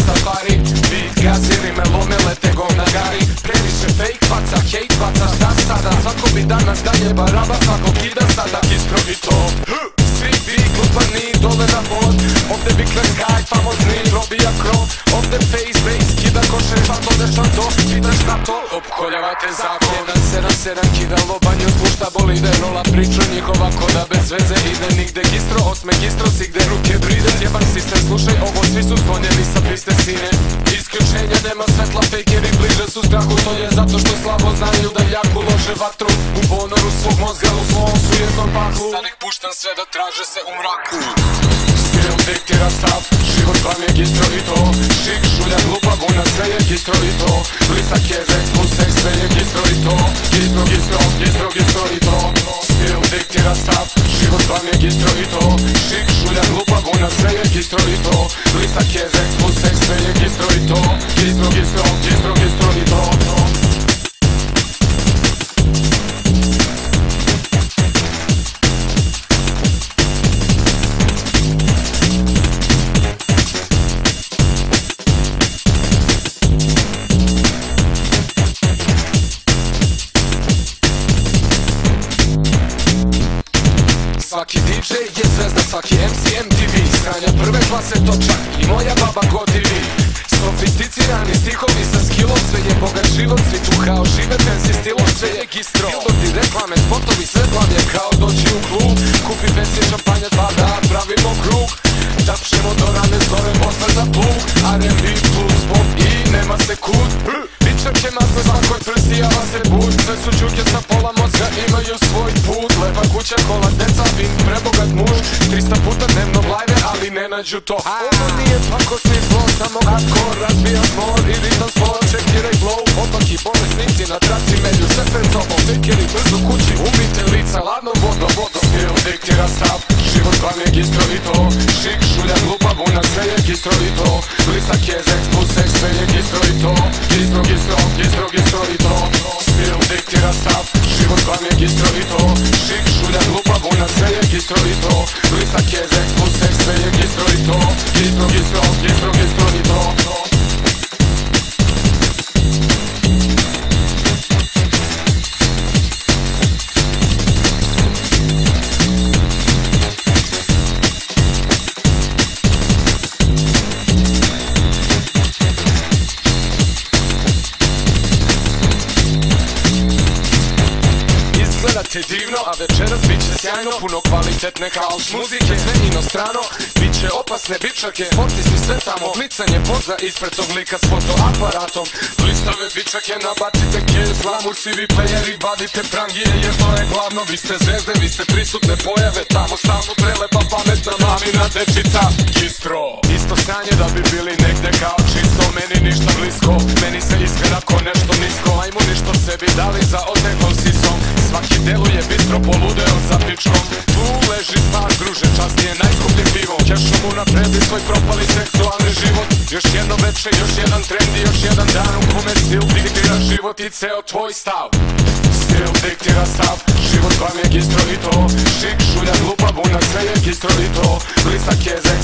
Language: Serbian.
safari. Beat gazi, rime lome, lete govna gari. Previše fake faca, hate faca, šta sada? Svako bi danas da je baraba, svako kida sada. Gistro i to svi bi glupani dole na bod. Ovde bi kleskaj, famozni, robija krov. Ovde face base, kida koše, šato, dešato. Pitaš na to, opkoljavate zakon. Seran kida lobanju, spušta bolide. Rola priču njihova koda bez veze ide nigde. Gistro osme, gistro si gde ruke bride. Jeban sistem, slušaj ovo, svi su sklonjeni sa piste sine. Isključenja, nema svetla, fejkeri bliže su strahu. To je zato što slabo znaju da jako lože vatru. U ponoru svog mozga, u svom sujetnom paklu. Sad ih puštam sve da traže se u mraku. Stil diktira stav, život vam je gistro i to. Šik, šulja, glupa, buna, sve je gistro i to. Blisak, jezek, plus seks, sve je gistro i to. Gistro, gistro, gistro, gistro i to. Stil diktira stav, život vam je gistro i to. Šik, šulja, glupa, buna, sve je gistro i to. Blisak, jezek, plus seks, sve je gistro i to. Gistro, gistro, gistro, gistro i to. Svaki DJ je zvezda, svaki MC MTV. Sranja prve klase točak i moja baba gotivi. Sofisticirani stihovi sa skillom, sve je bogat život, svi tu kao žive fancy stilom, sve je gistro. Billboardi, reklame, spotovi, sve glav je kao doći u klub. Kupi fancy šampanja, dva da pravimo krug. Tapšemo do rane zore, posla za plug. R&B plus pop i nema se kud. Bičak je mazno svakoj prsti, java se bud. Sve su čuke sa pola mozga, imaju svoj put. Lepa kuća, kola, deca, vin, prebogat muž. 300 puta dnevno live, ali ne nađu to. Ovo nije pakosni zlo, samo hardcore. Razbija smor i ritam spor, čekiraj blow. Opaki bolesnici na traci, melju se pred sobom. Tekeri brzo kući, umite lica ladnom vodom. Stil diktira stav, život vam je gistro i to. Šik, šulja, glupa, buna, sve je gistro i to. Blisak, jezek, plus seks, sve je gistro i to. Gistro, gistro, gistro, gistro i to. Stil diktira stav, život vam je gistro i to. Šik, šulja, glupa, buna, sve je gistro i to. Blisak, jezek, plus seks, sve je gistro i to. Gistro, gistro, gistro, gistro i to. Izgledate divno, a večeras bit će sjajno. Puno kvalitetne house muzike, sve inostrano. Biće opasne bičake, sportisti sve tamo. Klicanje poza ispred tog lika s fotoaparatom. Blistave bičake, nabacite kez. Glamusivi playeri, vadite prangije, jer to je glavno. Vi ste zvezde, vi ste prisutne pojave. Tamo stalno prelepa, pametna mamina dečica. Gistro, isto stanje da bi bili negde kao čisto. Meni ništa blisko, meni se izgleda ko nešto nisko. Ajmo ništo sebi dali za oteklom sisom. Svaki deluje bistro, poludeo za pičkom. Tu leži stvar, druže, častije najskuplje pivo. Kešom unapredi svoj propali seksualni život. Još jedno veče, još jedan trend i još jedan dan u kome stil diktira život i ceo tvoj stav. Stil diktira stav, život vam je gistro i to. Šik, šulja, glupa, buna, sve je gistro i to. Blisak, jezek,